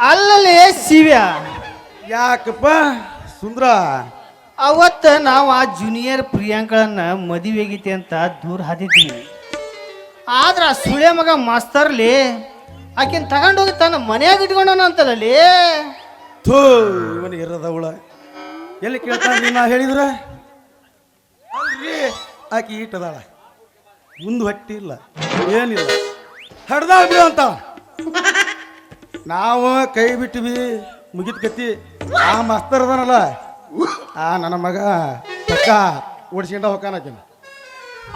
ಅಲ್ಲಲೇ ಶಿವ್ಯ, ಯಾಕಪ್ಪ ಸುಂದ್ರ? ಅವತ್ತ ನಾವು ಆ ಜೂನಿಯರ್ ಪ್ರಿಯಾಂಕಳನ್ನ ಮದುವೆಗೈತಿ ಅಂತ ದೂರ ಹಾದಿದ್ವಿ. ಆದ್ರ ಆ ಸುಳೆ ಮಗ ಮಾಸ್ತರ್ಲಿ ಆಕಿನ ತಗೊಂಡೋಗಿ ತನ್ನ ಮನೆಯಾಗ ಇಟ್ಕೊಂಡನ ಅಂತಲಲ್ಲಿ. ಥೂ, ಇವನು ಇರದವಳ ಎಲ್ಲಿ ಕೇಳ್ತಾನೆ ನಾ ಹೇಳಿದ್ರ? ಅಲ್ರಿ, ಆಕಿ ಈಟದಾಳ, ಮುಂದೆ ಹೊಟ್ಟಿ ಇಲ್ಲ, ಏನಿಲ್ಲ, ಹಡ್ದಾಳ ಬಿಡು ಅಂತ ನಾವು ಕೈ ಬಿಟ್ಟಿವಿ. ಮುಗಿದ ಕತ್ತಿ. ಆ ಮಾಸ್ತರ್ ಅದಾನಲ್ಲ, ಆ ನನ್ನ ಮಗ ಪಕ್ಕ ಓಡಿಸ್ಕೊಂಡ ಹೋಗಾನಕಿನ.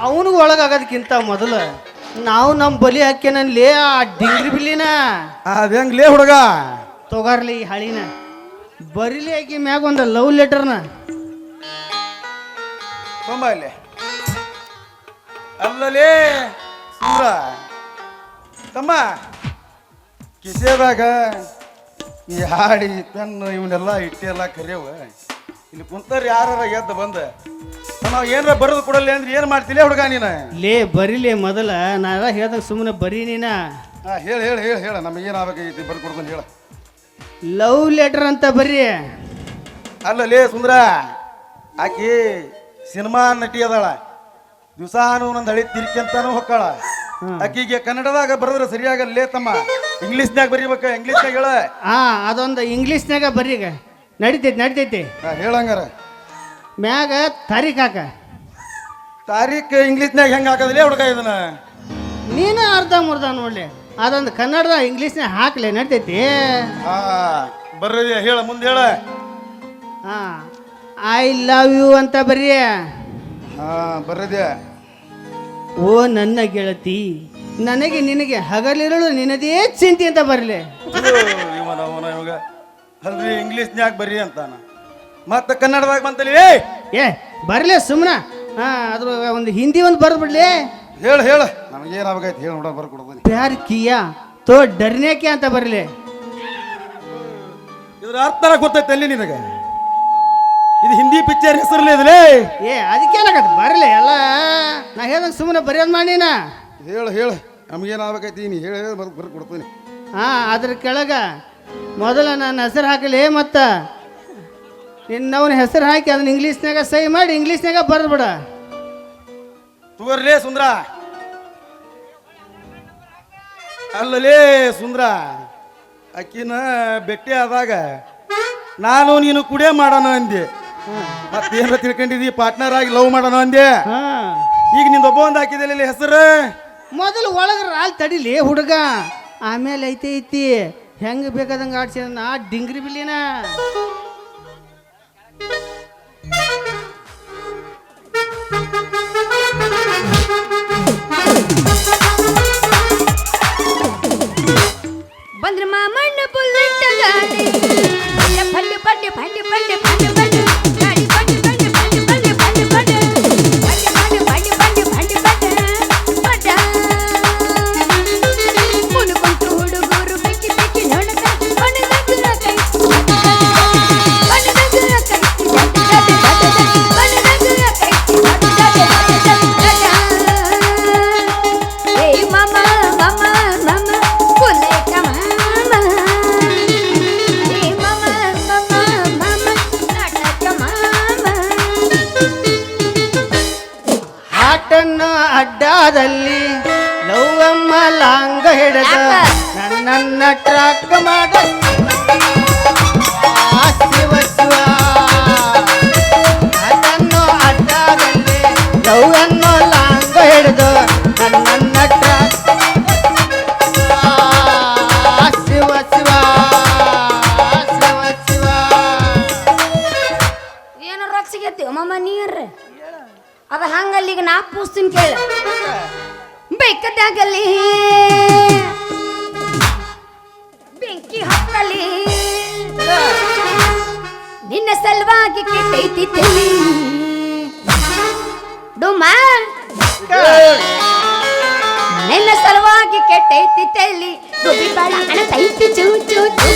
ಅವನಿಗೆ ಒಳಗಾಗೋದಕ್ಕಿಂತ ಮೊದಲು ನಾವು ನಮ್ಮ ಬಲಿ ಹಾಕ್ಯನಲ್ಲಿ ಆ ಡಿಂಗ್ರಿ ಬಿಲ್ಲಿನ ಅದೇಂಗ್ಲೇ ಹುಡುಗ ತೊಗಾರ್ಲಿ ಈ ಹಳಿನ ಬರಿಲಿ ಆಕಿ ಮ್ಯಾಗ ಒಂದು ಲವ್ ಲೆಟರ್ನ ತೊಂಬ ಇಲ್ಲಿ. ಅಲ್ಲಲೇ ಸುಂದ್ರ ತಮ್ಮ, ಕಿಸೆದಾಗ ಈ ಹಾಡಿ ಪೆನ್ನು ಇವನ್ನೆಲ್ಲ ಇಟ್ಟೆಲ್ಲ ಕರಿಯವ. ಇಲ್ಲಿ ಕುಂತಾರ ಯಾರ ಎದ್ದು ಬಂದ ನಾವು ಏನಾರ ಬರೋದು ಕೊಡಲ್ಲ ಅಂದ್ರೆ ಏನು ಮಾಡ್ತಿಲ್ಲ ಹುಡುಗ ನೀನು? ಲೇ ಬರಿಲಿ ಮೊದಲ ನಾವೆಲ್ಲ ಹೇಳ್ದಂಗ ಸುಮ್ಮನೆ ಬರೀ ನೀನ. ಹೇಳ ಹೇಳ ಹೇಳ ಹೇಳ ನಮಗೆ ಏನಾಗಬೇಕೈತಿ ಬರ್ದು ಕೊಡ್ತಾನೆ ಹೇಳ. ಲವ್ ಲೆಟರ್ ಅಂತ ಬರ್ರಿ. ಅಲ್ಲಲೇ ಸುಂದ್ರ, ಆಕಿ ಸಿನಿಮಾ ನಟಿ ಅದಾಳ, ದಿವಸಾನು ಒಂದೊಂದು ಹಳಿ ತಿರ್ಕಂತಾನು ಹೊಕ್ಕಾಳ. ಆಕಿಗೆ ಕನ್ನಡದಾಗ ಬರೆದ್ರೆ ಸರಿಯಾಗಲ್ಲೇ ತಮ್ಮ, ಇಂಗ್ಲೀಷ್ನ್ಯಾಗ ಬರೀಬೇಕ. ಇಂಗ್ಲೀಷ್ನ್ಯಾಗ ಹೇಳ. ಅದೊಂದು ಇಂಗ್ಲೀಷ್ನ್ಯಾಗ ಬರ್ರೀಗ. ನಡಿತೈತಿ ನಡಿತೈತಿ. ಹೇಳಂಗಾರ ಮ್ಯಾಗ ತಾರೀಖ್ ಹಾಕ. ತಾರೀಖ್ ಇಂಗ್ಲೀಷ್ನ್ಯಾಗ ಹೆಂಗೆ ಹಾಕದಿಲ್ಲ ಹುಡುಗ ಇದನ್ನ? ನೀನು ಅರ್ಧ ಮುರ್ಧ ನೋಡ್ಲಿ, ಅದೊಂದು ಕನ್ನಡದ ಇಂಗ್ಲೀಷ್ನ್ಯಾಗ ಹಾಕ್ಲಿ, ನಡಿತೈತಿ. ಬರ್ರಿ ಹೇಳ, ಮುಂದೆ ಹೇಳ. ಐ ಲವ್ ಯು ಅಂತ ಬರ್ರಿ. ಬರ್ರದ್ಯಾ. ಓ ನನ್ನ ಗೆಳತಿ, ನನಗೆ ನಿನಗೆ ಹಗಲಿರಳು ನಿನ್ನದೇ ಚಿಂತೆ ಅಂತ ಬರಲಿ. ಇವಾಗ ಅಲ್ರಿ ಇಂಗ್ಲೀಷ್ನ್ಯಾಗ ಬರ್ರಿ ಅಂತಾನ, ಮತ್ತೆ ಕನ್ನಡದಾಗ ಬಂತಲ್ಲಿ ಏ ಬರ್ಲಿ ಸುಮ್ಮನೆ. ಅದ್ರ ಒಂದು ಹಿಂದಿ ಒಂದು ಬರ್ದು ಬಿಡ್ಲಿ. ಹೇಳ ಹೇಳ, ನಮಗೇನಾಗೈತಿ ಹೇಳ ನೋಡ, ಬರ್ಕೊಡ್ತೀನಿ. ಪ್ಯಾರ್ ಕಿಯಾ ತೋ ಡರ್ನೆ ಕ್ಯಾ ಅಂತ ಬರಲಿ. ಇದ್ರ ಅರ್ಥ ಗೊತ್ತೈತೆ ಅಲ್ಲಿ ನಿನಗೆ? ಇದು ಹಿಂದಿ ಪಿಕ್ಚರ್ ಹೆಸರಲ್ಲಿ ಇದ್ಲೇ. ಅದಕ್ಕೇನಾಗತ್ತೆ ಬರಲಿ ಎಲ್ಲ. ನಾ ಹೇಳ್ದಂಗೆ ಸುಮ್ಮನೆ ಬರೆಯೋದು ಮಾಡಿನ. ಹೇಳ ಹೇಳ, ನಮಗೇನಾಗಬೇಕೈತಿ ನೀ ಹೇಳ, ಬರ್ಕೊಡ್ತೀನಿ. ಅದ್ರ ಕೆಳಗ ಮೊದಲ ನನ್ನ ಹೆಸರು ಹಾಕಲಿ, ಮತ್ತು ನಿನ್ನವನ ಹೆಸರು ಹಾಕಿ ಅದನ್ನ ಇಂಗ್ಲೀಷ್ನಾಗ ಸಹಿ ಮಾಡಿ ಇಂಗ್ಲೀಷ್ನಾಗ ಬರೆದು ಬಿಡ. ತಗೋರ್ಲೇ ಸುಂದ್ರ. ಅಲ್ಲಲೇ ಸುಂದ್ರ, ಅಕ್ಕಿನ ಭೇಟಿ ಆದಾಗ ನಾನು ನೀನು ಕುಡಿಯೋ ಮಾಡೋಣ ಅಂದೆ, ಮತ್ತೇನ ತಿಳ್ಕೊಂಡಿದ್ದಿ ಪಾರ್ಟ್ನರ್ ಆಗಿ ಲವ್ ಮಾಡೋಣ ಅಂದೆ. ಈಗ ನಿಂದ ಒಬ್ಬ ಒಂದು ಹಾಕಿದಲ್ಲಿ ಹೆಸರು. ಮೊದಲು ಒಳಗ್ರ ಅಲ್ಲಿ ತಡಿಲಿ ಹುಡುಗ, ಆಮೇಲೆ ಐತಿ ಹೆಂಗೆ ಬೇಕಾದಂಗೆ ಆಡ್ಸಿ ನಾ ಡಿಂಗ್ರಿ ಬಿಲ್ಲಿನ. ಬಂದ್ರ ಮಾಮಣ್ಣ ಬುಲೆಟ್ ಗಾಡಿ ಬಂಡೆ ಬಂಡೆ ಬಂಡೆ ಬಂಡೆ ಬಂಡೆ ಬಂಡೆ ಗಾಡಿ ಬಂಡೆ ಬಂಡೆ ಬಂಡೆ ಬಂಡೆ ಬಂಡೆ ಬಂಡೆ ಬಂಡೆ ಬಂಡೆ ಬಂಡೆ ಬಂಡೆ ಬಂಡೆ ಬಂಡೆ ಮುನುಕೊಂತು ಹುಡುಗರು ಬೆಕ್ಕಿ ಬೆಕ್ಕಿ ನೋಡಕ ಬಣ್ಣದ ಕೈ ಬಣ್ಣದ ಕೈ ಏ ಮಾಮ ಮಾಮ ಮಾಮ ಬುಲೆಟ್ ಮಾಮ, ಏ ಮಾಮ ಮಾಮ ಮಾಮ ನಾಟಕ ಮಾಮ. ಆಟನ್ನು ಅಡ್ಡಾದಲ್ಲಿ ಲವ್ವಮ್ಮ ಲಾಂಗ ಹಿಡಿದ ನನ್ನ ಟ್ರಾಕ್ ಮಾಡ ಶಿವ ಶಿವ. ಆಟನ್ನು ಅಡ್ಡಾದಲ್ಲಿ ಲವ್ವನ್ನು ಲಾಂಗ ಹಿಡಿದು ನನ್ನ ಟ್ರಾಕ್ ಶಿವ ಶಿವ ಶಿವ ಶಿವ. ಏನು ರೊಚ್ಚಿಗೆತ್ತೀವ ಮಾಮ ನೀರ್ರಿ ಅದ ಹಂಗಲ್ಲಿ ಈಗ ನಾ ಪೂಸ್ತೀನಿ ಕೇಳ. ಬೇಕದಾಗಲಿ ಬೆಂಕಿ ಹತ್ತಲಿ ನಿನ್ನ ಸಲುವಾಗಿ ಕೆಟ್ಟೈತಿ ತಲಿ ಡುಮಾ, ನಿನ್ನ ಸಲುವಾಗಿ ಕೆಟ್ಟೈತಿ ತಲಿ ಡುಬಿ ಬಾಳ ಅಣತೈತಿ ಚೂ ಚೂ ಚೂ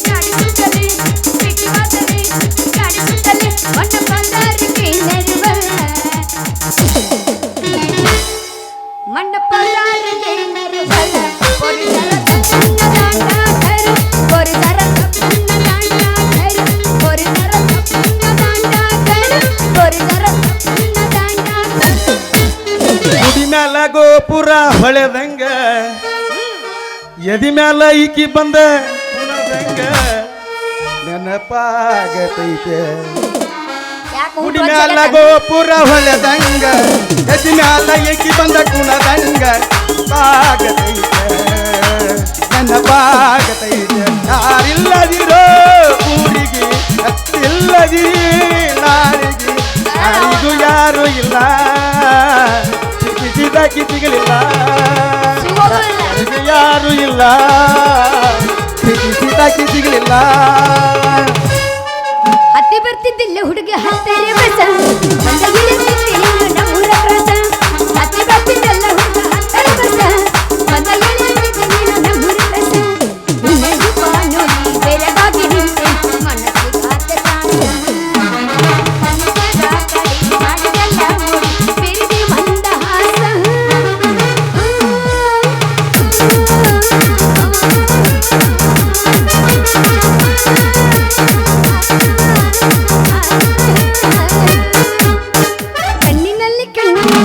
ಗಾಡಿ ಸುತ್ತಲಿ ಗಾಡಿ ಸುತ್ತಲಿ ಒನ್ನ ಬಂದಾರಿಗೆ ಗೋಪುರ ಹೊಳೆದಂಗ ಎದಿ ಮ್ಯಾಲ ಈಕಿ ಬಂದ ಕುಣದಂಗ ನೆನಪಾಗತೈತೆ ಗುಡಿ ಮ್ಯಾಲ ಗೋಪುರ ಹೊಳೆದಂಗ ಎದಿ ಮ್ಯಾಲ ಈಕಿ ಬಂದ ಕುಣದಂಗ ಪಾಗತೈತೆ ನೆನಪಾಗತೈತೆ ಯಾರಿಲ್ಲದಿರೋ ಊರಿಗೆ ಹತ್ತಿಲ್ಲದಿ ನಾರಿಗೆ ಯಾರಿಗೂ ಯಾರು ಇಲ್ಲ ಸಿಕ್ಕಿಸಿದಾಕಿ ಸಿಗಲಿಲ್ಲ ಯಾರು ಇಲ್ಲ ಸಿಕ್ಕಿಸಿದಾಕಿ ಸಿಗಲಿಲ್ಲ ಹತ್ತಿ ಬರ್ತಿದ್ದಿಲ್ಲ ಹುಡುಗಿ ಹತ್ತರೆ ಬಸ ನಮ್ಮೂರ ರಸ ಹತ್ತಿ ಬರ್ತಿದ್ದಲ್ಲ ಹುಡುಗ ಹತ್ತರೆ ಬಸ ನಮ್ಮೂರ ರಸ ನೋಡಿ ಬೆರಗಾಗಿ ನಿಂತೆ ಮನಸ್ಸಿಗೆ ಆತ ಮಾಡಿದಲ್ಲ ಬೆರಿದಿ ಮಂದಹಾಸ ಕಣ್ಣಿನಲ್ಲಿ ಕಣ್ಣು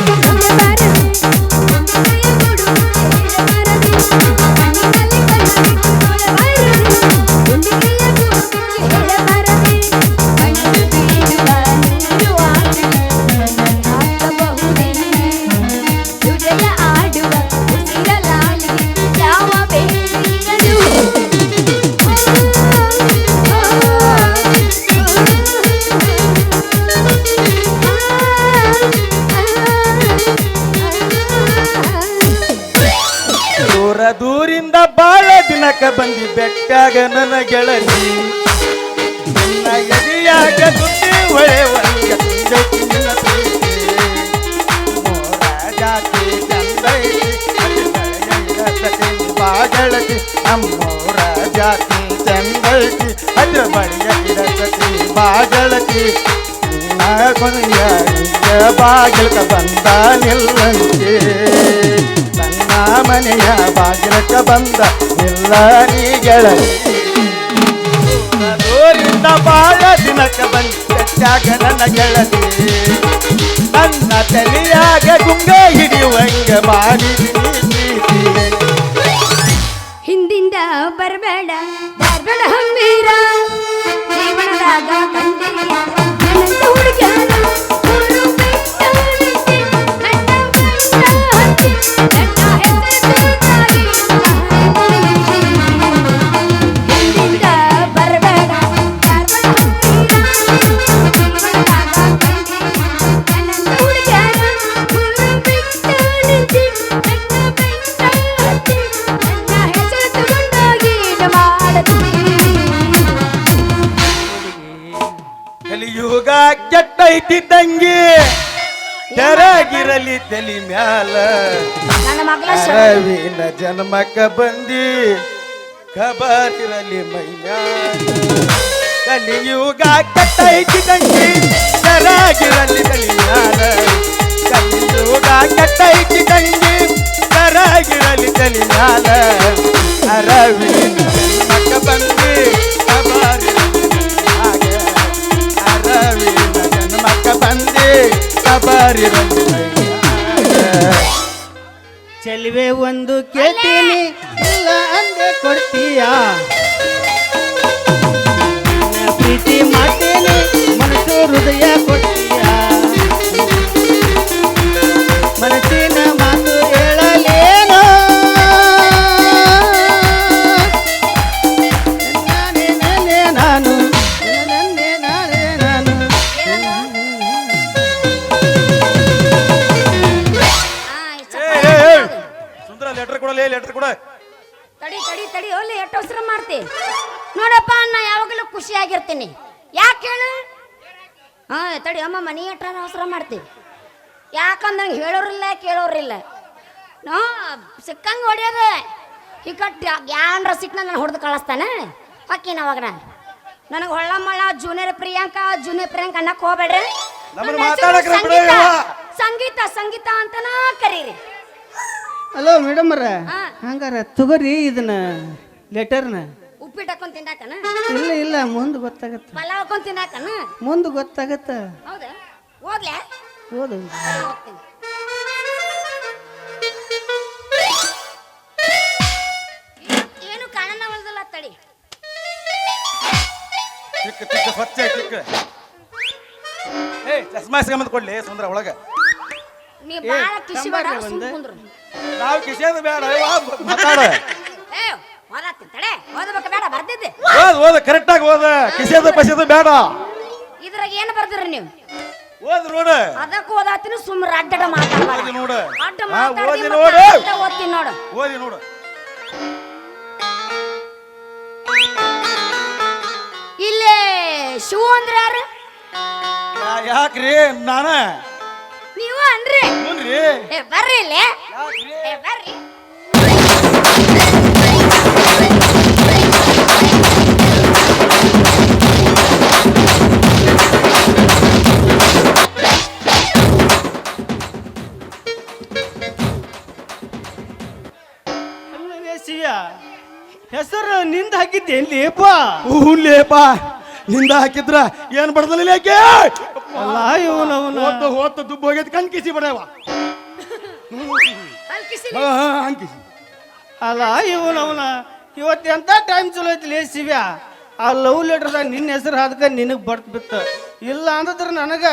ಆಡುವ ಉಸಿರಲಾಲಿ ಯಾವ ಬೇರಿರದು ದೂರ ದೂರಿಂದ ಬಾಳ ದಿನಕ ಬಂದಿ ಬೆಟ್ಟಾಗ ನನ್ನ ಗೆಳತಿ ನಿನ್ನ ಎದೆಯಾಗ ಸುದ್ದಿ ಹೊಳೆವಂಗ ತುಂಡೈತಿ ನಿನ್ನ ಪ್ರೀತಿ ಮೋರ ಜಾತಿ ಚಂದೈತಿ ಬಾಗಳತಿ ನಮ್ಮೋರ ಜಾತಿ ಚಂದೈತಿ ಅದ್ರ ಬಳಿಯ ಇರಸತಿ ಬಾಗಳತಿ ನಿನ್ನ ಕೊನೆಯ ಬಾಗಿಲ್ಕ ಬಂದ ನಿಲ್ಲಂತೆ ನನ್ನ ಮನೆಯ ಬಾಗಿಲಕ ಬಂದ ನಿಲ್ಲ ನೀ ಗೆಳತಿ ದೂರಿಂದ ಬಾಳ ದಿನಕ ಬಂದ ಬೆಟ್ಟಾಗ ನನ್ನ ಗೆಳತಿ ನನ್ನ ತಲೆಯಾಗ ಗುಂಗ ಹಿಡಿಯುವಂಗ ಮಾಡಿದೀನಿ ಪ್ರೀತಿ ಹಿಂದಿಂದ ಬರಬೇಡ ಧಾರವಾಡ ಹಮ್ಮೀರ ಜೀವನದಾಗ ಕಂಡಿಲ್ಲ ನನ್ನಂತ ಹುಡುಗ್ಯಾರ ಊರು ಬೆಟ್ಟಾಣಿಕೆ ನನ್ನ ಬೆಟ್ಟಾಣಿಕೆ ನನ್ನ ಹೆಸರು ತಾಯಿ ಹಿಂದಿಂದ ಬರಬೇಡ ಧಾರವಾಡ ಹಮ್ಮೀರ ಜೀವನದಾಗ ಕಂಡಿಲ್ಲ ನನ್ನಂತ ಹುಡುಗ್ಯಾರ ಊರು ಬೆಟ್ಟಾಣಿಕೆ ನನ್ನ ಬೆಟ್ಟಾಣಿಕೆ ನನ್ನ ಹೆಸರು ತಗೊಂಡೋಗಿ ಕಲಿಯುಗ ಕೆಟ್ಟೈತಿ ತಂಗಿ ತೆರಗಿರಲಿ ತಲಿ ಮ್ಯಾಲ ನನ್ನ ಮಗಳ ಅರವಿನ ಜನ್ಮಕ್ಕ ಬಂದಿ ಖಬರಿರಲಿ ಮೈ ಮ್ಯಾಲ ಕಲಿಯುಗ ಕೆಟ್ಟೈತಿ ತಂಗಿ ತೆರಗಿರಲಿ ತಲಿ ಮ್ಯಾಲ ಕಲಿಯುಗ ಕೆಟ್ಟೈತಿ ತಂಗಿ ತೆರಗಿರಲಿ ತಲಿ ಮ್ಯಾಲ ಅರವಿನ ಜನ್ಮಕ್ಕ ಬಂದಿ ಖಬರಿರಲಿ ಅರವಿನ ಜನ್ಮಕ್ಕ ಬಂದಿ ಖಬರಿರಲಿ ಚೆಲುವೆ ಒಂದು ಕೇಳ್ತೀನಿ ಇಲ್ಲ ಅಂದೆ ಕೊಡ್ತೀಯಾ ನನ್ನ ಪ್ರೀತಿ ಮಾಡ್ತೀನಿ ಮನಸ್ಸು ಹೃದಯ ಕೊಡ್ತೀಯಾ ಮನಸ್ಸಿನ ಮಾತು ಹೇಳಲೇನೋ ನಾನೇ ನಾನೇ ನಾನು ನನ್ನೇ ನಾನೇ ನಾನು ಸುಂದರ ಲೆಟರ್ ಕೊಡಲೇ ಲೆಟರ್ ಕೊಡ ತಡಿ ತಡಿ ತಡಿ ಒಳ್ಳೆ ಎಷ್ಟು ಅವಸರ ಮಾಡ್ತಿ ನೋಡಪ್ಪ ನಾ ಯಾವಾಗಲೂ ಖುಷಿಯಾಗಿರ್ತೀನಿ ಯಾಕೆ ಹೇಳು ಹಾ ತಡಿ ಅಮ್ಮ ಮನಿ ಎಟ್ರ ಅವಸರ ಮಾಡ್ತಿ ಯಾಕಂದ್ರೆ ಹೇಳೋರಿಲ್ಲ ಕೇಳೋರಿಲ್ಲ ನೋ ಸಿಕ್ಕಂಗೆ ಹೊಡಿಯೋದ ಈ ಕಟ್ ಯಾನ್ರ ಸಿಕ್ಕ ನಾನು ಹೊಡೆದು ಕಳಿಸ್ತಾನೆ ಹಾಕಿನ ಅವಾಗ ನನಗೆ ಹೊಳ್ಳ ಮಳ್ಳ ಜೂನಿಯರ್ ಪ್ರಿಯಾಂಕಾ ಅನ್ನಕ್ಕೆ ಹೋಗ್ಬೇಡ್ರಿ ನಮ್ಮನ್ನ ನನ್ನ ಹೆಸರು ಮಾತಾಡಕ್ರ ಬಿಡು ಸಂಗೀತ. ಯವ್ವ. ಸಂಗೀತ ಸಂಗೀತ ಅಂತನ ಕರೀರಿ ಹಲೋ ಮೇಡಮ್ ಅವ್ರ ಹಾ. ಹಂಗಾರ ತಗೋರಿ ಇದನ್ನ ಲೆಟರ್ನ ಉಪ್ಪಿಟ್ಟು ಹಾಕೊಂಡ್ ತಿನ್ನಾಕನ ಇಲ್ಲ ಇಲ್ಲ ಮುಂದೆ ಗೊತ್ತಾಗತ್ತ ಪಲಾವ್ ಹಾಕೊಂಡ್ ತಿನ್ನಾಕನ ಮುಂದೆ ಗೊತ್ತಾಗತ್ತ ಹೌದಾ ಓದ್ಲೆ ಓದು ಓದ್ತೀನಿ ತಿಕ್ಕ ತಿಕ್ಕ ಸ್ವಚ್ಛ ತಿಕ್ಕ ಏ ಚಸ್ಮಾ ಸಿಗಮಂತ ಕೊಡ್ಲಿ ಸುಂದ್ರ ಒಳಗ ನೀ ಬಾಳ ಕಿಸಿ ಬೇಡ ತಂಬಾಕ್ರಿ ಸುಮ್ ಒಂದು. ಕುಂದ್ರು ನಾವು ಕಿಸೇದು ಬೇಡ ಮಾತಾಡ ಏ ಓದಾತಿ ತಡೆ ಓದಬೇಕ ಬೇಡ ಬರ್ದಿದ್ದೆ ಓದ ಕರೆಕ್ಟ್ ಆಗಿ ಓದ ಕಿಸೇದು ಪಸೇದು ಬೇಡ ಇದ್ರಾಗ ಏನು ಬರ್ದಿರಿ ನೀವು ಓದ್ ನೋಡ ಅದಕ್ಕೆ ಓದಾತಿನ ಸುಮ್ಮನೆ ಅಡ್ಡಡ ಮಾತಾಡಬೇಡ ಓದಿ ನೋಡು ಅಡ್ಡ ಹಾ, ಮಾತಾಡಿ ಓದಿ ನೋಡು ಓದ್ತೀನಿ ನೋಡು ಓದಿ ನೋಡು ಇಲ್ಲೇ ಶಿವ ಅಂದ್ರೆ ಯಾರು ಯಾಕ್ರಿ ನಾನ ನೀವು ಅನ್ರಿ ಹುನ್ರಿ ಏ ಬರ್ರಿ ಇಲ್ಲೇ ಯಾಕ್ರಿ ಏ ಬರ್ರಿ ಶಿವ ಹೆಸರು ನಿಂದ ಹಾಕಿದ್ದೆ ಲೇಪ ಹೂನ್ಲೇಪ ನಿಂದ ಹಾಕಿದ್ರ ಏನ್ ಬಡ್ದಲ್ಲ ಯಾಕೆ ಅಲ್ಲ ಇವನವನ ಹೋತ ಹೋತ ದುಬ್ಬ ಹೋಗೈತಿ ಕಣ್ ಕಿಸಿ ಬಡವ ಅಲ್ಲಿ ಕಿಸಿ ಹಂಕಿಸಿ ಅಲ್ಲ ಇವನವನ ಇವತ್ತು ಎಂತ ಟೈಮ್ ಚಲೋ ಐತಿ ಶಿವ್ಯ ಆ ಲವ್ ಲೆಟರ್ದಾಗ ನಿನ್ನ ಹೆಸರು ಹಾದಕ ನಿನಗ್ ಬರ್ತ್ ಬಿತ್ತ ಇಲ್ಲ ಅಂದ್ರ ನನಗ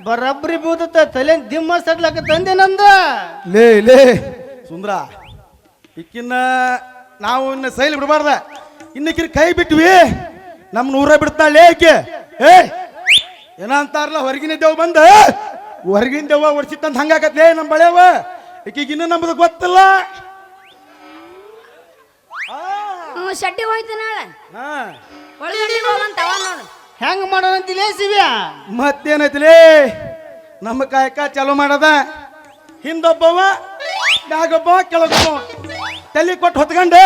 ಬರಬ್ರಿ ಬೂದತ್ತ ತಲೆ ದಿಮ್ಮ ಸಡ್ಲಕ್ಕ ತಂದೆ ನಂದ ಲೇ ಲೇ ಸುಂದ್ರ ಇಕ್ಕಿನ್ನ ನಾವು ಇನ್ನ ಸೈಲ್ ಬಿಡಬಾರ್ದ ಇನ್ನಕ್ಕಿನ ಕೈ ಬಿಟ್ವಿ ನಮ್ ನೂರ ಬಿಡ್ತಾಳೆ ಆಕೆ ಏ ಏನಂತಾರಲ್ಲ ಹೊರಗಿನ ದೇವ್ ಬಂದ ಹೊರಗಿನ ದೇವ ಹೊಡ್ಸಿತ್ತಂತ ಹಂಗಾಕತ್ಲೇ ನಮ್ ಬಳೆವ ಈಕಿಗೆ ಇನ್ನೂ ನಮ್ದು ಗೊತ್ತಿಲ್ಲ ಶೆಟ್ಟಿ ಹೋಯ್ತು ನಾಳೆ ಹಾ ಒಳಗಂಡಿಗೆ ಹೋಗಂತ ಅವ ನೋಡು ಹೆಂಗ್ ಮಾಡೋಣಂತಿಲೇ ಶಿವ್ಯ ಮತ್ತೇನೈತಿಲೇ ನಮ್ಮ ಕಾಯಕ ಚಾಲು ಮಾಡದ ಹಿಂದೊಬ್ಬವ ಮ್ಯಾಗೊಬ್ಬವ ಕೆಳಗೊಬ್ಬವ ತಲೆ ಕೊಟ್ಟು ಹೊತ್ಕೊಂಡೆ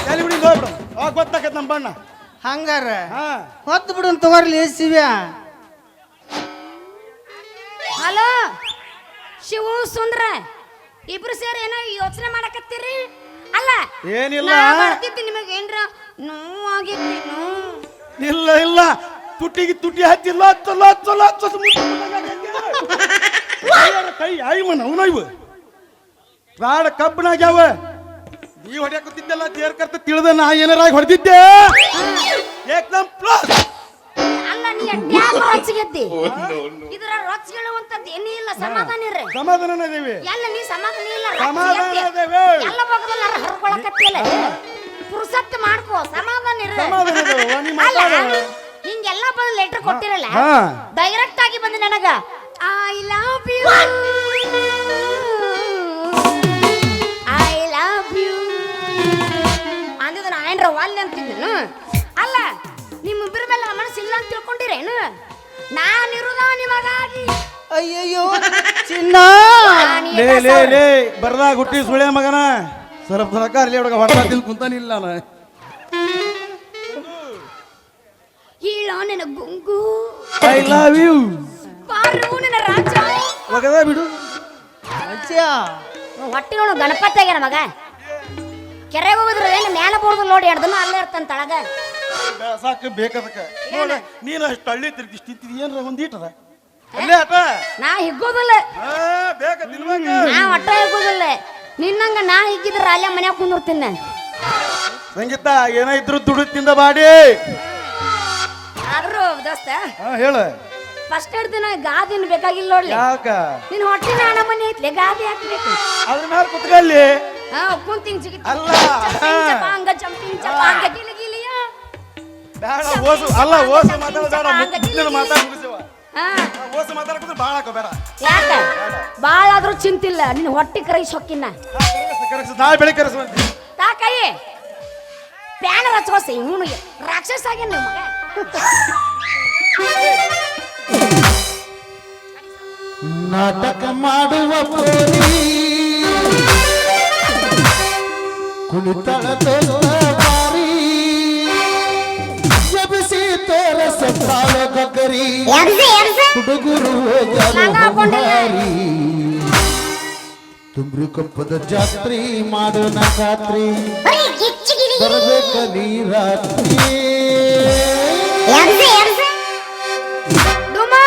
ತಲೆ ಬಿಡಿ ಹೋಗ್ಬಿಡು ಅವಾಗ ಗೊತ್ತಾಕತ್ ನಮ್ಮ ಬಣ್ಣ ಹಂಗಾರ ಹಾ ಹೊತ್ತು ಬಿಡು ತಗೋರ್ಲಿ ಶಿವ್ಯ ಹಲೋ ಶಿವು ಸುಂದ್ರ ಇಬ್ರು ಸೇರಿ ಏನೋ ಯೋಚನೆ ಮಾಡಕತ್ತೀರಿ ಅಲ್ಲ ಏನಿಲ್ಲ. ನಾ ಬರ್ತಿದ್ದೆ ನಿಮಗೆ ಏನ್ರ ನೋವಾಗಿತ್ತೇನು ಇಲ್ಲ ಇಲ್ಲ ತುಟಿಗೆ ತುಟಿ ಹಚ್ಚಿ ಲೊಚ್ಚ ಲೊಚ್ಚ ಲೊಚ್ಚ ಕೈ ಆಯ್ಮನ ಅವನ ಇವು ಪ್ರಾಣ ಕಬ್ಬನಾಗ್ಯಾವ ನೀ ಹೊಡ್ಯಾಕತ್ತಿದ್ದಲ್ಲ ದೇರ್ ಕರ್ತ ತಿಳಿದ ನಾ ಏನಾರ ಹೊಡೆದಿದ್ದೆ ಏಕ್ದಮ್ ಪ್ಲಸ್ ಅಲ್ಲ ನೀ ಅಡ್ಯಾಕ ರೊಚ್ಚಿಗೆದ್ದಿ ಇದರ ರೊಚ್ಚಿಗೆಳುವಂತದ್ದು ಏನೂ ಇಲ್ಲ ಸಮಾಧಾನ ಇರ್ರಿ ಸಮಾಧಾನ ದೇವಿ ಎಲ್ಲ ನೀ ಸಮಾಧಾನ ಇಲ್ಲ ಸಮಾಧಾನ ದೇವಿ ಎಲ್ಲ ಬಗ್ಗದಲ್ಲ ಹರ್ಕೊಳಕತ್ತಿಲ್ಲ ಪುರುಸತ್ ಮಾಡ್ಕೋ ಸಮಾಧಾನ ಇರ್ರಿ ಸಮಾಧಾನ ದೇವಿ ನೀ ಅಲ್ಲ ಮಾತಾಡ ಹಿಂಗೆಲ್ಲ ಬಂದು ಲೆಟರ್ ಕೊಟ್ಟಿರಲ್ಲ ಹಾ ಡೈರೆಕ್ಟ್ ಆಗಿ ಬಂದು ನನಗ I love you I love you ಅಂದಿದ್ದು ನಾ ಏನ್ರ ವಾಲ್ಯ ಅಂತಿದ್ದೇನು ಅಲ್ಲ ನಿಮ್ಮಿಬ್ಬರ ಮೇಲೆ ನನ್ನ ಮನಸ್ಸಿಲ್ಲ ಅಂತ ತಿಳ್ಕೊಂಡಿರೇನು ನಾನಿರುದ ನಿಮಗಾಗಿ ಅಯ್ಯಯ್ಯೋ ಚಿನ್ನ ಲೇ ಲೇ ಲೇ ಬರ್ದಾಗ ಹುಟ್ಟಿ ಸುಳೆ ಮಗನ ಸ್ವಲ್ಪ ಸರ್ಕಾರ ಇಲ್ಲಿ ಹುಡುಗ ಹೊಡೆದ ತಿಂದು ಕುಂತಾನಿಲ್ಲ ನಾನು ಹೇಳೋ ನಿನ್ನ ಗುಂಗು ಐ ಲವ್ ಯು ಬಾರು ನಿನ್ನ ರಾಜ ಒಗದ ಬಿಡು ಅಜ್ಜ ಹೊಟ್ಟೆ ನೋಡು ಗಣಪತಿ ಆಗ್ಯಾನ ಮಗ ಕೆರೆಗೆ ಹೋಗಿದ್ರೆ ಏನು ಮ್ಯಾಲ ಬೋರ್ದು ನೋಡಿ ಹಿಡ್ದನು ಅಲ್ಲೇ ಇರ್ತಾನ ತಳಗ ಸಾಕು ಬೇಕದಕ್ಕೆ ನೋಡ ನೀನು ಅಷ್ಟು ಹಳ್ಳಿ ತಿರುಗಿ ಇಷ್ಟು ತಿಂತಿದಿ ಏನ್ರ ಒಂದೀಟದ ಅಲ್ಲೇ ಆಟ ನಾ ಹಿಗ್ಗೋದಿಲ್ಲ ಬೇಕ ತಿನ್ಬೇಕ ನಾ ಒಟ್ಟ ಹಿಗ್ಗೋದಿಲ್ಲ ನಿನ್ನಂಗ ನಾ ಹಿಗ್ಗಿದ್ರೆ ಅಲ್ಲೇ ಮನ್ಯಾಗ ಕುಂದಿರ್ತೀನಿ ಸಂಗೀತ ಏನಾಯ್ತು ದುಡ್ಡು ತಿಂದ ಬಾಡಿ ಆದ್ರೂ ದೋಸ್ತ ಹೇಳ ಫಸ್ಟ್ ಹಿಡ್ದಿನ ಗಾದಿನ ಬೇಕಾಗಿಲ್ಲ ನೋಡ್ಲಿ ಯಾಕ ನಿನ್ ಹೊಟ್ಟಿನ ಹಣ ಮನೆ ಐತ್ಲೆ ಗಾದಿ ಹಾಕ್ಬೇಕು ಅದ್ರ ಮೇಲೆ ಕುತ್ಕಲ್ಲಿ ಹಾ ಕುಂತಿಂಗ್ ಜಿಗಿ ಅಲ್ಲ. ಚಪಾಂಗ ಜಂಪಿಂಗ್ ಚಪಾಂಗ ಗಿಲಿ ಗಿಲಿಯ ಬೇಡ ಓಸು ಅಲ್ಲ ಓಸು ಮಾತಾಡ ಮುಟ್ಟಿನ ಮಾತಾಡ ಮುಗಿಸಿವ ಹಾ ಓಸು ಮಾತಾಡಕ್ಕೆ ಭಾಳ ಹಾಕೋ ಬೇಡ ಯಾಕ ಬಾಳ ಆದ್ರೂ ಚಿಂತಿಲ್ಲ ನಿನ್ ಹೊಟ್ಟಿ ಕರೈ ಸೊಕ್ಕಿನ ಕರೆಕ್ಸ್ ನಾಳೆ ಬೆಳಿಗ್ಗೆ ಕರೆಸುವಂತೆ ತಾ ಕೈ ಪ್ಯಾನ ರಚ್ಕೋಸಿ ಇವನು ರಾಕ್ಷಸ ಆಗ್ಯಾನ ನಿಮ್ ಮಗ ನಾಟಕ ಮಾಡುವ ಪೋರಿ ಕುಣಿತಳ ಬಾರಿ ಎಬ್ಬಿಸಿ ತೋರಿಸುತ್ತಾಳ ಗಗರಿ ಹುಡುಗರು ಹಾರಿ ತುಂಬ್ರಿ ಕೊಪ್ಪದ ಜಾತ್ರೆ ಮಾಡೋಣ ಖಾತ್ರಿ ಬರಬೇಕ ನೀ ರಾತ್ರಿ ಡುಮಾ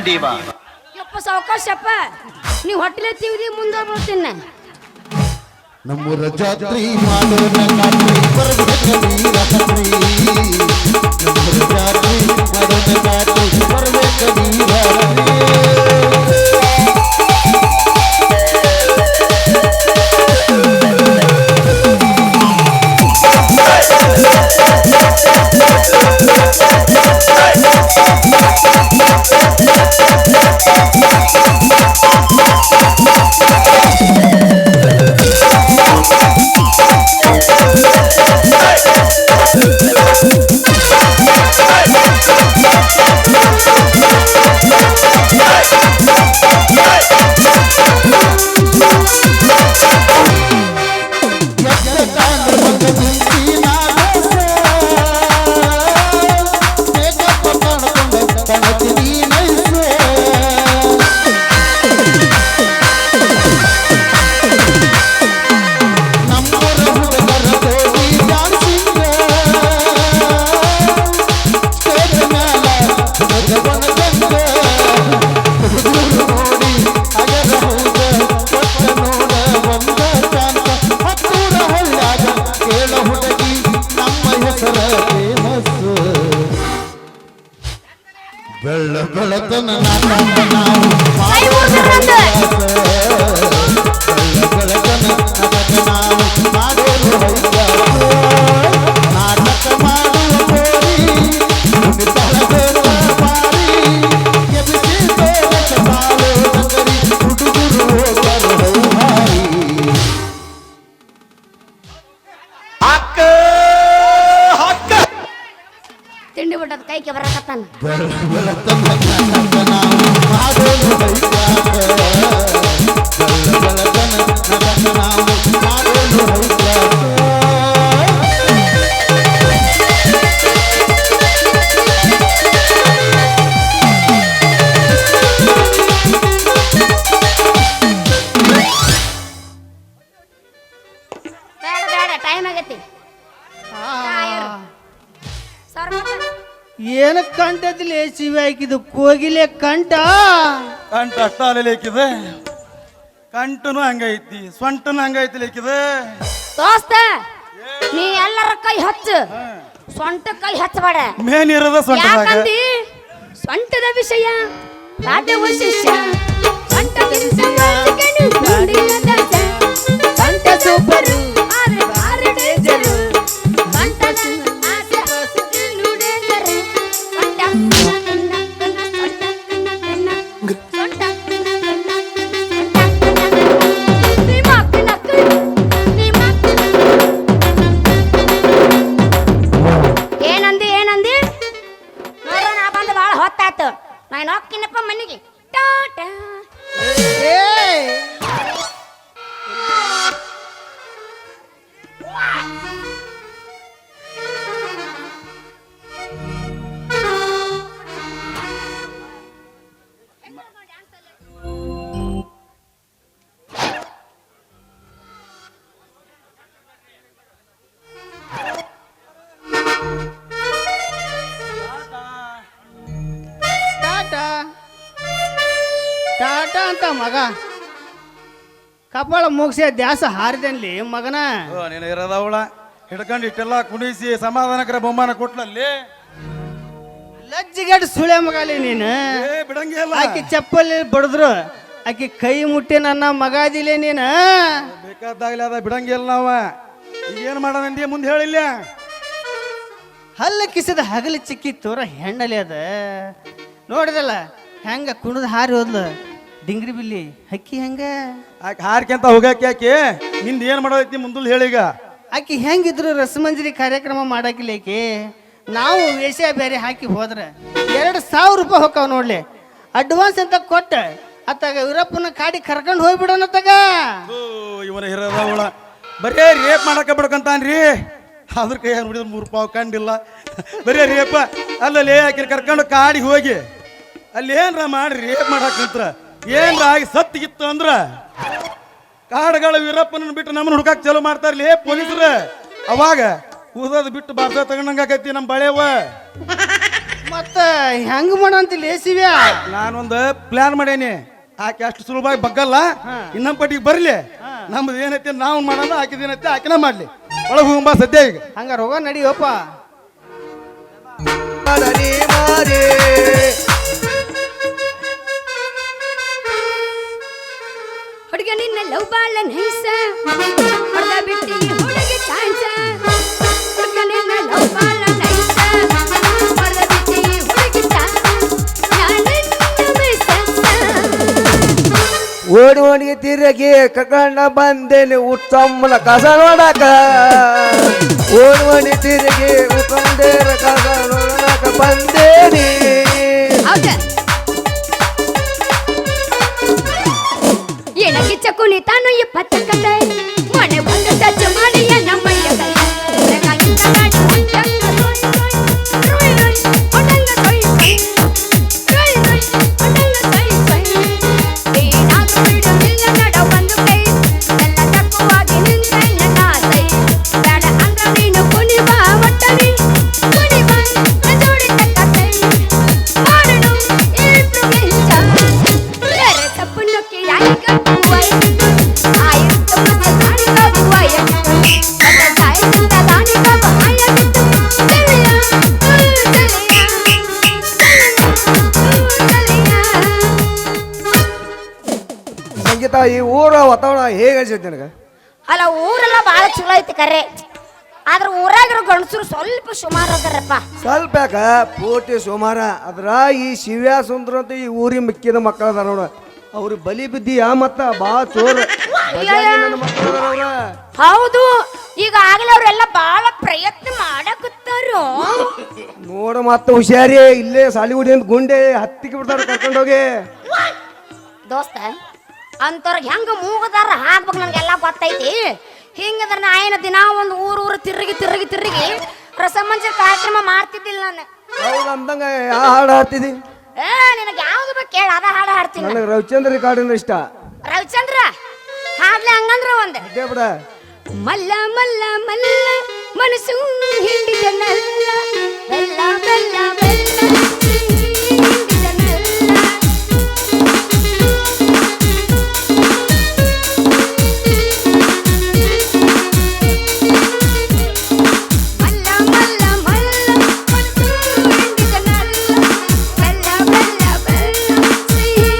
ಗಾಂಡೀವ ಯಪ್ಪ ಸಾವಕಾಶಪ್ಪ ನೀವು ಹೊಟ್ಟಲೆ ತಿಂದಿ ಮುಂದೆ ಬರ್ತೀನಿ ನಮ್ಮೂರ ಜಾತ್ರಿ ಮಾಡೋಣ ಖಾತ್ರಿ ಬರ್ಬೇಕು ನೀ ರಾತ್ರಿ ನಮ್ಮೂರ ಜಾತ್ರಿ ಮಾಡೋಣ ಖಾತ್ರಿ ಬರ್ಬೇಕು ನೀ ರಾತ್ರಿ ಬೆಳತನ ನಾಟಕ ನಾವು ಬೆಳತನ ನಾಟಕ ನಾವು ಮಾಡೋದು ನಾಟಕ ಮಾಡುವ ಕೋರಿ ಬಾರಿ ಎಬ್ಬಿಸಿ ತೋರಸ ಬಾಳು ನಗರಿ ಹುಡುಗರು ಹೋಗರು ಹಾರಿ ಹಕ್ಕ ಹಕ್ಕ ತಿಂಡಿ ಬಿಟ್ಟದ ಕೈಗೆ ಬರಕತ್ತಾನ ಬೆಳತನ ನಾಟಕ ನಾವು ಮಾಡೋದು ಬೆಳತನ ನಾಟಕ ನಾವು ಮಾಡೋದು ಬೇಡ ಬೇಡ ಟೈಮ್ ಆಗೈತಿ ಏನು ಕಂಟದಿಲ್ಲ ಶಿವ ಹಾಕಿದ್ದು ಕೋಗಿಲೆ ಕಂಠ ಕಂಠ ಅಷ್ಟಾಲೆ ಲೇಕಿದೆ ಕಂಠನು ಹಂಗೈತಿ ಸೊಂಟನು ಹಂಗೈತಿ ಲೇಕಿದೆ ದೋಸ್ತ ನೀ ಎಲ್ಲರ ಕೈ ಹಚ್ಚು ಸೊಂಟ ಕೈ ಹಚ್ಚಬೇಡ ಮೇನ್ ಇರೋದ ಸೊಂಟದಾಗ ಯಾಕಂದಿ ಸೊಂಟದ ವಿಷಯ ರಾಜ ಶಿಷ್ಯ ಸೊಂಟದಿಂದ ಮಾತಿಗೆನು ನುಡಿಯ ದಾಸ. ಸೊಂಟ ಸೂಪರು ಆದ್ರೆ ಬಾರಿ ಡೇಂಜರು ಸೊಂಟದ ಆಸೆ ಇನ್ನು ಡೇಂಜರು ಸೊಂಟ ತಿನ್ನ ತಿನ್ನ ಸೊಂಟ ತಿನ್ನ ತಿನ್ನ ಸೊಂಟ ತಿನ್ನ ತಿನ್ನ ನೀ ಮಾತು ನಕ್ಕು ನೀ ಮಾತು ಏನಂದಿ ಏನಂದಿ ನೋಡ್ರ ನಾ ಬಂದು ಭಾಳ ಹೊತ್ತಾಯ್ತು ನಾನು ಹೋಗ್ತೀನಪ್ಪ ಮನೆಗೆ ಟಾಟಾ ಏ ಟಾಟಾ ಟಾಟಾ ಅಂತ ಮಗ ಕಪಾಳ ಮುಗಿಸಿ ದ್ಯಾಸ ಹಾರಿದನ್ಲಿ ಮಗನ ನೀನು ಇರೋದವಳ ಹಿಡ್ಕೊಂಡು ಇಟ್ಟೆಲ್ಲ ಕುಣಿಸಿ ಸಮಾಧಾನಕರ ಬಹುಮಾನ ಕೊಟ್ಲಲ್ಲಿ ಲಜ್ಜಿಗೆಡ್ ಸುಳೆ ಮಗಲಿ ನೀನು ಏ ಬಿಡಂಗಿಲ್ಲ ಆಕಿ ಚಪ್ಪಲಿ ಬಡದ್ರು ಆಕಿ ಕೈ ಮುಟ್ಟಿ ನನ್ನ ಮಗ ಅದಿಲೆ ನೀನು ಬೇಕಾದಾಗ್ಲಿ ಅದ ಬಿಡಂಗಿಲ್ಲ ನಾವ ಈಗ ಏನ್ ಮಾಡೋಣ ಮುಂದೆ ಹೇಳಿಲ್ಲ ಹಲ್ಲ ಕಿಸದ ಹಗಲಿ ಚಿಕ್ಕಿ ತೋರ ಹೆಣ್ಣಲಿ ಅದ ನೋಡಿದಲ್ಲ ಹೆಂಗ ಕುಣದ್ ಹಾರಿ ಹೋದ್ಲು ಡಿಂಗ್ರಿ ಬಿಲ್ಲಿ ಹಕ್ಕಿ ಹೆಂಗ ಆಕೆ ಹಾರ್ಕೆಂತ ಹೋಗಾಕಿ ಆಕಿ ನಿಂದ ಏನ್ ಮಾಡೋದೈತಿ ಮುಂದಲ್ ಹೇಳೀಗ ಆಕಿ ಹೆಂಗಿದ್ರು ರಸಮಂಜರಿ ಕಾರ್ಯಕ್ರಮ ಮಾಡಾಕಿಲ್ಲ ಆಕಿ ನಾವು ವೇಷ ಬೇರೆ ಹಾಕಿ ಹೋದ್ರ 2,000 ರೂಪಾಯಿ ಹೋಗ್ತಾವ ನೋಡ್ಲಿ ಅಡ್ವಾನ್ಸ್ ಅಂತ ಕೊಟ್ಟ ಅತ್ತಾಗ ಇವರಪ್ಪನ ಕಾಡಿ ಕರ್ಕೊಂಡು ಹೋಗ್ಬಿಡೋಣ ತಗ ಇವನ ಹಿರದವಳ ಬರೇ ರೇಪ್ ಮಾಡಕ ಬಿಡ್ಕಂತಾನ್ರಿ ಅದ್ರ ಕೈಯಾಗ ನೋಡಿದ್ರೆ 3 ರೂಪಾಯಿ ಕಂಡಿಲ್ಲ ಬರೇ ರೇಪ ಅಲ್ಲಲ್ಲಿ ಆಕಿನ ಕರ್ಕೊಂಡು ಕಾಡಿ ಹೋಗಿ ಅಲ್ಲಿ ಏನ್ರ ಮಾಡಿ ರೇಪ್ ಮಾಡಕ್ ನಿಂತ್ರ ಏನ್ರ ಆಗಿ ಸತ್ತಿಗಿತ್ತು ಅಂದ್ರ ಕಾಡುಗಳ ವೀರಪ್ಪನ ಬಿಟ್ಟು ನಮ್ಮನ್ನ ಹುಡುಕಾಕ್ ಚಾಲು ಮಾಡ್ತಾರಲಿ ಪೊಲೀಸರು ಅವಾಗ ಊದೋದು ಬಿಟ್ಟು ಬಾರ್ಸ ತಗೊಂಡಂಗಾಕೈತಿ ನಮ್ಮ ಬಳೆವ ಮತ್ತ ಹೆಂಗ್ ಮಾಡಂತಿಲ್ಲ ಶಿವ್ಯಾ ನಾನೊಂದು ಪ್ಲಾನ್ ಮಾಡೇನಿ ಆಕೆ ಅಷ್ಟು ಸುಲಭವಾಗಿ ಬಗ್ಗಲ್ಲ ಇನ್ನೊಂದು ಪಟ್ಟಿಗೆ ಬರ್ಲಿ ನಮ್ದು ಏನೈತಿ ನಾವು ಮಾಡೋಣ ಆಕಿದ ಏನೈತಿ ಆಕಿನ ಮಾಡ್ಲಿ ಒಳಗೆ ಹೋಗಂಬ ಸದ್ಯ ಈಗ ಹಂಗಾರ ಹೋಗ ನಡಿಯಪ್ಪ ಹುಡುಗ ನಿನ್ನ ಲವ್ ಬಾಳ ನೈಸ ಹೊಡೆದ ಬಿಟ್ಟಿ ಹುಡುಗಿ ಚಾನ್ಸ ಹುಡುಗ ನಿನ್ನ ಲವ್ ಬಾಳ ನೈಸ ಹೊಡೆದ ಬಿಟ್ಟಿ ಹುಡುಗಿ ಚಾನ್ಸ ಓಡಿ ಓಡಿ ತಿರುಗಿ ಕರ್ಕೊಂಡ ಬಂದೇನಿ ಉತ್ತಮ್ಮನ ಕಸ ನೋಡಕ ಓಡಿ ಓಡಿ ತಿರುಗಿ ಉತ್ತಮದೇರ ಕಸ ನೋಡಕ ಬಂದೇನಿ ಹೌದ ಏನಕ್ಕೆ ಚಕುನಿ ತಾನು 20 ಕತೆ ಮನೆ ಬಂದು ಟಚ್ ಮಾಡಿ ನಮ್ಮಯ್ಯ ಕೈ ಕಾಗಿಂತ ಮಾಡಿ ಉಂಟಂಗ ಸೋಯ್ ಸೋಯ್ ರೋಯ್ ರೋಯ್ ಉಂಟಂಗ ಸೋಯ್ ಸೋಯ್ ರೋಯ್ ರೋಯ್ ಉಂಟಂಗ ಸೋಯ್ ಸೋಯ್ ಏನಾದ್ರೂ ಬಿಡುವಿಲ್ಲ ನಡ ಒಂದು ಕೈ ಎಲ್ಲ ತಕ್ಕವಾಗಿ ನಿಂತೆ ನನ್ನ ಆಸೈ ಬೇಡ ಅಂದ್ರ ನೀನು ಕುಣಿವ ಒಟ್ಟನಿ ಕುಣಿವ ಜೋಡಿ ತಕ್ಕೈ ಮಾಡೋಣ ಇಬ್ರು ಗೆಂಚ ಬೇರೆ ತಪ್ಪು ನೊಕ್ಕಿ ಯಾರಿಗ ಸಂಗೀತ ಈ ಊರ ವಾತಾವರಣ ಹೇಗೆ ಅನ್ಸುತ್ತೆ ನನಗೆ ಅಲ್ಲ ಊರೆಲ್ಲ ಬಾಳ ಚಲೋ ಐತಿ ಕರೆ ಆದ್ರ ಊರಾಗಿರೋ ಗಂಡಸರು ಸ್ವಲ್ಪ ಸುಮಾರು ಅದಾರಪ್ಪ ಸ್ವಲ್ಪ ಯಾಕ ಪೂರ್ತಿ ಸೋಮಾರ ಅದ್ರ ಈ ಶಿವ್ಯ ಸುಂದ್ರ ಅಂತ ಈ ಊರಿಗೆ ಮಿಕ್ಕಿದ ಮಕ್ಕಳ ಅದಾರ ನೋಡ ಅವ್ರಿಗೆ ಬಲಿ ಬಿದ್ದೀಯ ಮತ್ತ ಬಾ ಚೋರ್ ಮಕ್ಕಳ ಅವ್ರ ಹೌದು ಈಗ ಆಗಲೇ ಅವ್ರೆಲ್ಲ ಬಾಳ ಪ್ರಯತ್ನ ಮಾಡಕತ್ತಾರು ನೋಡ ಮತ್ತ ಹುಷಾರಿ ಇಲ್ಲೇ ಸಾಲಿಗುಡಿ ಅಂತ ಗುಂಡೆ ಹತ್ತಿಗೆ ಬಿಡ್ತಾರ ಕರ್ಕೊಂಡೋಗಿ ದೋಸ್ತ ಅಂತವ್ರಿಗೆ ಹೆಂಗ ಮೂಗದಾರ ಹಾಕ್ಬೇಕು ನನ್ಗೆಲ್ಲ ಗೊತ್ತೈತಿ ಹಿಂಗದ್ರ ನಾ ಏನ ದಿನ ಒಂದು ಊರು ತಿರುಗಿ ರಸಮಂಜರ್ ಕಾರ್ಯಕ್ರಮ ಮಾಡ್ತಿದ್ದಿಲ್ಲ ನಾನು ಹೌದು ಅಂದಂಗ ಯಾವ ಹಾಡು ಹಾಡ್ತಿದಿ ನಿನಗೆ ಯಾವ್ದು ಬೇಕು ಕೇಳ ಅದ ಹಾಡು ಹಾಡ್ತೀನಿ ನನಗೆ ರವಿಚಂದ್ರ ರೆಕಾರ್ಡಿನ ಇಷ್ಟ ರವಿಚಂದ್ರ ಹಾಡ್ಲಿ ಹಂಗಂದ್ರ ಒಂದ್ ಅದೇ ಬಿಡ ಮಲ್ಲ ಮಲ್ಲ ಮಲ್ಲ ಮನಸ್ಸು ಹಿಂಡಿದನಲ್ಲ ಬೆಲ್ಲ ಬೆಲ್ಲ ಬೆಲ್ಲ ಹಿಂಡಿದನಲ್ಲ ಮಲ್ಲ ಮಲ್ಲ ಮಲ್ಲ ಮನಸ್ಸು ಹಿಂಡಿದನಲ್ಲ ಬೆಲ್ಲ ಬೆಲ್ಲ ಬೆಲ್ಲ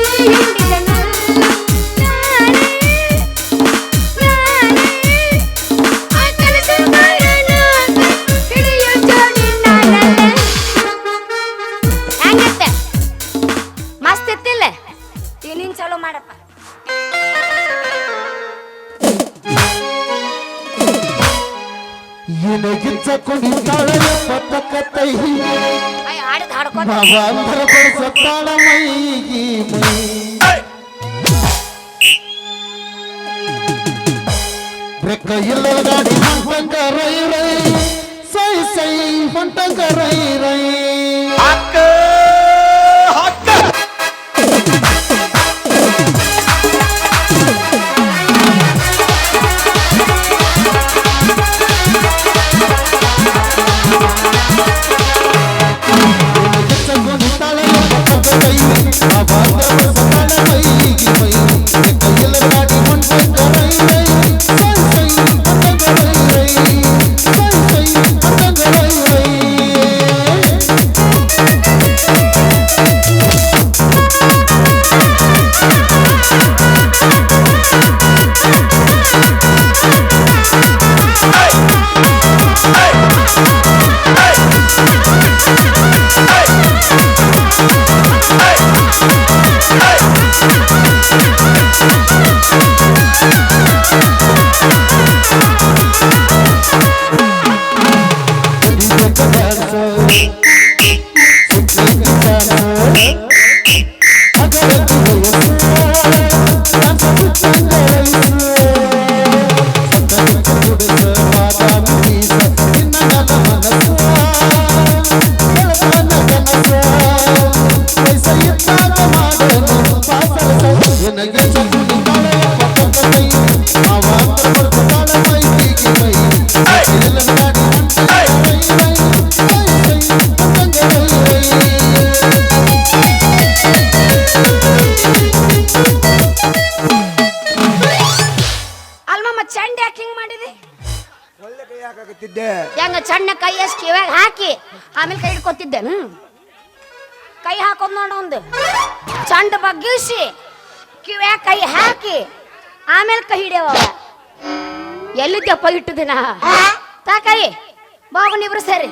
ಹಿಂಡಿದನಲ್ಲ ಮಸ್ತ್ ಇತ್ತಿಲ್ಲ ನೀನ್ ಚಲೋ ಮಾಡಪ್ಪ ಏನಗಿಂತ ಕುಣಿತಾಳ ಪತ್ತಕತ್ತೈ ಹಾಡಿದ್ ಹಾಡ್ಕೊಂತ ಭಗವಂತರ ಕೊಡಿಸತ್ತಾಳ ಮೈಗಿ ಮೈ ಬ್ರೇಕ್ ಇಲ್ಲದ ಗಾಡಿ ಹೊಂಟಂಗ ರೈ ರೈ ಸೈ ಸೈ ಹೊಂಟಂಗ ರೈ ರೈ ಹಕ್ಕ ಹಕ್ಕ ಕುಣಿತಾಳ ಪತ್ತಕತ್ತೈ ಭಗವಂತರ ಕೊಡಿಸತ್ತಾಳ ಮೈಗಿ ಮೈ ಬ್ರೇಕ್ ಇಲ್ಲದ ಗಾಡಿ ಹೊಂಟಂಗ ರೈ ರೈ ಸೈ ಸೈ ಹೊಂಟಂಗ ರೈ ರೈ ಸೈ ಸೈ ಹೊಂಟಂಗ ರೈ ರೈ ಸಣ್ಣ ಕೈ ಅಷ್ಟು ಕಿವ್ಯಾಗ ಹಾಕಿ ಆಮೇಲೆ ಕೈ ಹಿಡ್ಕೊತಿದ್ದೇನು ಕೈ ಹಾಕೋದು ನೋಡ ಒಂದು ಚಂಡ ಬಗ್ಗಿಸಿ ಕಿವ್ಯಾಗ ಕೈ ಹಾಕಿ ಆಮೇಲೆ ಕೈ ಹಿಡಿಯವ ಎಲ್ಲಿದ್ದಪ್ಪ ಇಟ್ಟು ದಿನ ತಾ ಕೈ ಬಾಬನಿಬ್ರು ಸರಿ